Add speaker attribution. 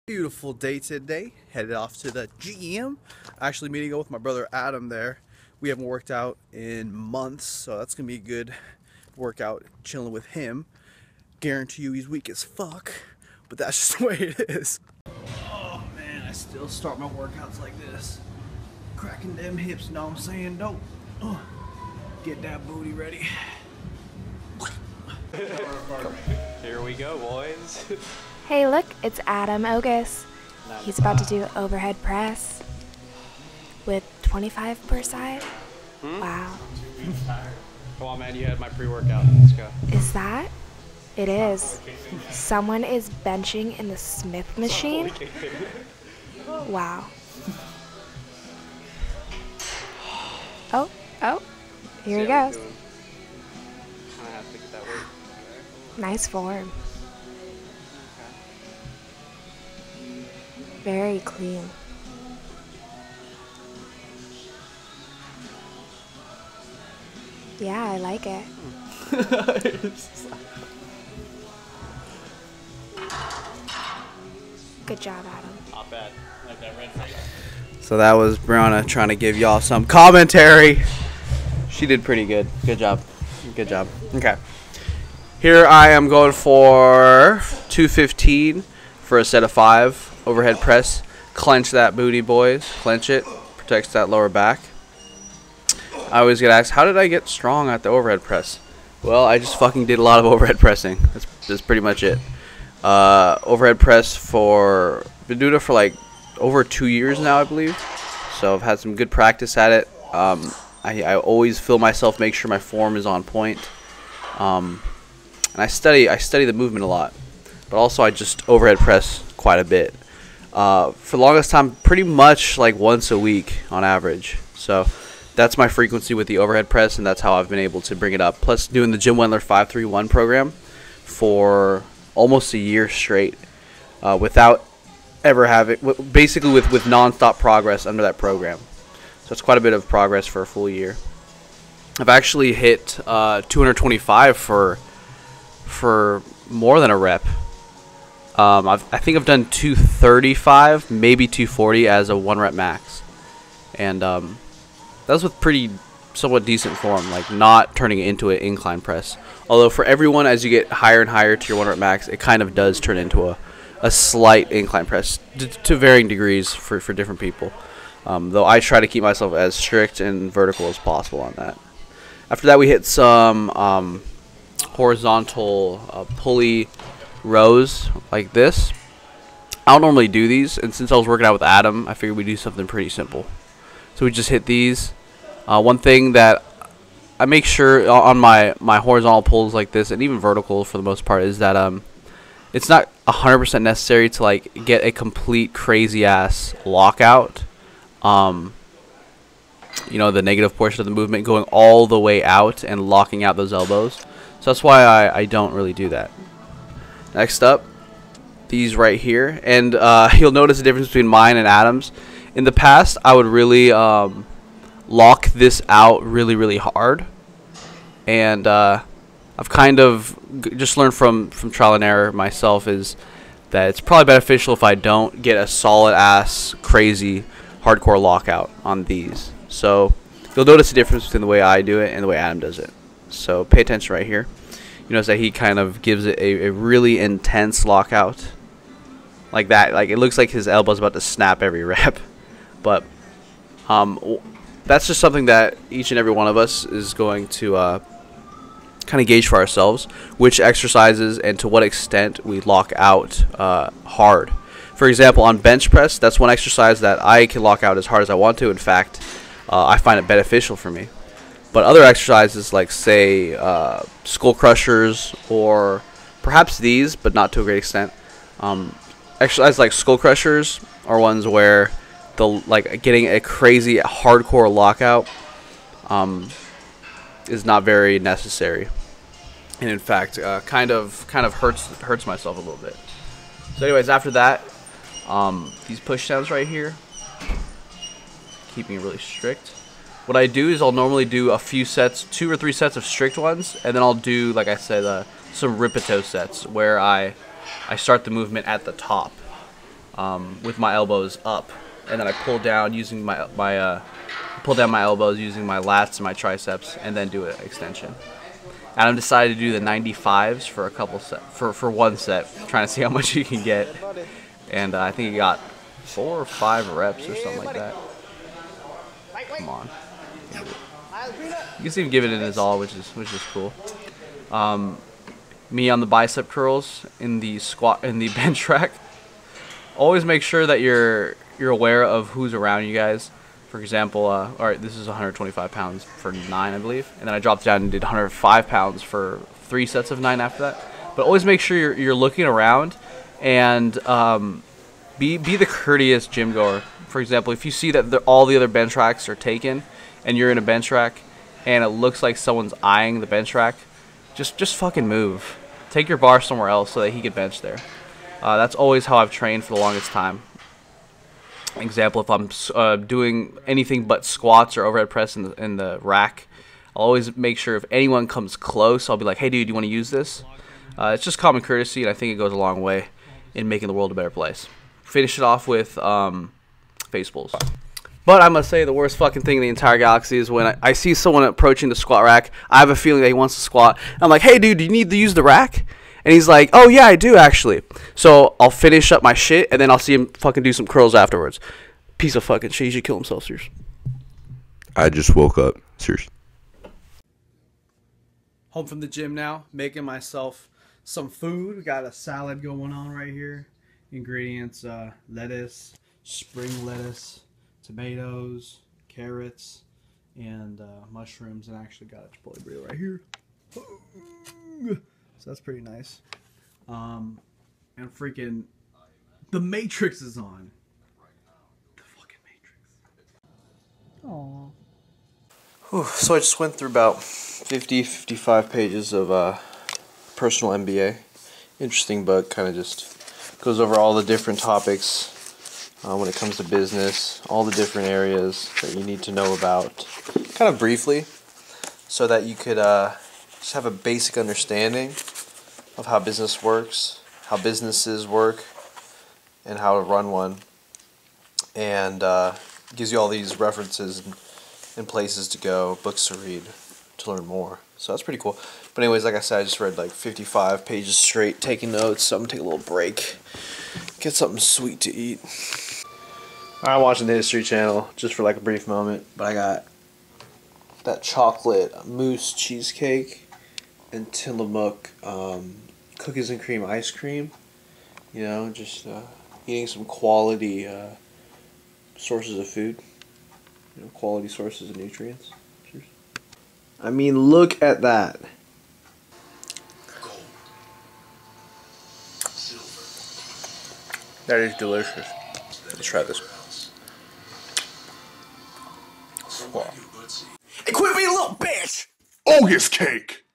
Speaker 1: Beautiful day today. Headed off to the gym. Actually meeting up with my brother Adam there. We haven't worked out in months, so that's gonna be a good workout chilling with him. Guarantee you he's weak as fuck, but that's just the way it is. Oh man, I still start my workouts like this. Cracking them hips, know what I'm saying? Dope. Get that booty ready.
Speaker 2: Here we go, boys.
Speaker 3: Hey, look, it's Adam Ogus. He's about to do overhead press with 25 per side. Wow.
Speaker 2: Come on, man, you had my pre-workout. Let's go.
Speaker 3: Is that? It is. Someone is benching in the Smith machine. Wow. Oh, here he goes.
Speaker 2: I have to get that weight.
Speaker 3: Nice form. Very clean. Yeah, I like it. Good job, Adam.
Speaker 2: Not bad. Like that red face.
Speaker 1: So that was Brianna trying to give y'all some commentary. She did pretty good. Good job. Good job. Okay. Here I am going for 215 for a set of 5. Overhead press. Clench that booty, boys. Clench it. Protects that lower back. I always get asked, how did I get strong at the overhead press? Well, I just fucking did a lot of overhead pressing. That's pretty much it. Overhead press been doing it for like over 2 years now, I believe. So I've had some good practice at it. I always feel myself, make sure my form is on point. And I study the movement a lot. But also I just overhead press quite a bit. For the longest time, pretty much like once a week on average. So that's my frequency with the overhead press, and that's how I've been able to bring it up. Plus doing the Jim Wendler 531 program for almost a year straight without ever having, basically with non-stop progress under that program. So it's quite a bit of progress for a full year. I've actually hit 225 for more than a rep. I think I've done 235, maybe 240 as a 1 rep max, and that was with pretty somewhat decent form, like not turning it into an incline press. Although for everyone, as you get higher and higher to your 1 rep max, it kind of does turn into a slight incline press to varying degrees for different people. Though I try to keep myself as strict and vertical as possible on that. After that, we hit some horizontal pulley rows like this. I don't normally do these, and since I was working out with Adam, I figured we'd do something pretty simple. So we just hit these. One thing that I make sure on my horizontal pulls like this, and even vertical for the most part, is that it's not 100% necessary to like get a complete crazy ass lockout. You know, the negative portion of the movement going all the way out and locking out those elbows. So that's why I don't really do that. Next up, these right here, and you'll notice the difference between mine and Adam's. In the past, I would really lock this out really hard, and I've kind of just learned from trial and error myself is that it's probably beneficial if I don't get a solid ass crazy hardcore lockout on these. So you'll notice the difference between the way I do it and the way Adam does it. So pay attention right here. You notice that he kind of gives it a really intense lockout like that. Like it looks like his elbow's about to snap every rep. But that's just something that each and every one of us is going to kind of gauge for ourselves, which exercises and to what extent we lock out hard. For example, on bench press, that's one exercise that I can lock out as hard as I want to. In fact, I find it beneficial for me. But other exercises like, say, skull crushers, or perhaps these, but not to a great extent. Exercises like skull crushers are ones where getting a crazy hardcore lockout is not very necessary, and in fact, kind of hurts myself a little bit. So, anyways, after that, these push downs right here, keeping it really strict. What I do is I'll normally do a few sets, 2 or 3 sets of strict ones, and then I'll do, like I said, some Ripito sets where I start the movement at the top. with my elbows up, and then I pull down using pull down my elbows using my lats and my triceps, and then do an extension. Adam decided to do the 95s for a couple for one set, trying to see how much he can get, and I think he got 4 or 5 reps or something like that. Come on, you can see him give it in his all, which is cool. Me on the bicep curls in the bench rack. Always make sure that you're aware of who's around you guys. For example, all right, this is 125 pounds for 9, I believe, and then I dropped down and did 105 pounds for 3 sets of 9 after that. But always make sure you're looking around, and be the courteous gym goer. For example, if you see that all the other bench racks are taken, and you're in a bench rack, and it looks like someone's eyeing the bench rack, just fucking move. Take your bar somewhere else so that he can bench there. That's always how I've trained for the longest time. Example, if I'm doing anything but squats or overhead press in the rack, I'll always make sure if anyone comes close, I'll be like, hey dude, you want to use this? It's just common courtesy, and I think it goes a long way in making the world a better place. Finish it off with face pulls. But I must say, the worst fucking thing in the entire galaxy is when I see someone approaching the squat rack. I have a feeling that he wants to squat. I'm like, hey dude, do you need to use the rack? And he's like, oh yeah, I do actually. So I'll finish up my shit, and then I'll see him fucking do some curls afterwards. Piece of fucking shit. He should kill himself, serious.
Speaker 4: I just woke up, serious.
Speaker 1: Home from the gym now, making myself some food. We got a salad going on right here. Ingredients, lettuce, spring lettuce, tomatoes, carrots, and mushrooms, and I actually got a chipotle burrito right here. So that's pretty nice. And freaking the Matrix is on. The fucking Matrix. Aww. So I just went through about 55 pages of personal MBA. Interesting book, kind of just goes over all the different topics when it comes to business, all the different areas that you need to know about, kind of briefly, so that you could just have a basic understanding of how business works, how businesses work, and how to run one. And gives you all these references and places to go, books to read, to learn more. So that's pretty cool. But anyways, like I said, I just read like 55 pages straight, taking notes. So I'm going to take a little break, get something sweet to eat. I'm watching the History Channel just for like a brief moment, but I got that chocolate mousse cheesecake and Tillamook cookies and cream ice cream. You know, just eating some quality sources of food. You know, quality sources of nutrients. Cheers. I mean, look at that. That is delicious. Let's try this. Wow.
Speaker 5: Hey, quit being a little bitch! Ogus cake!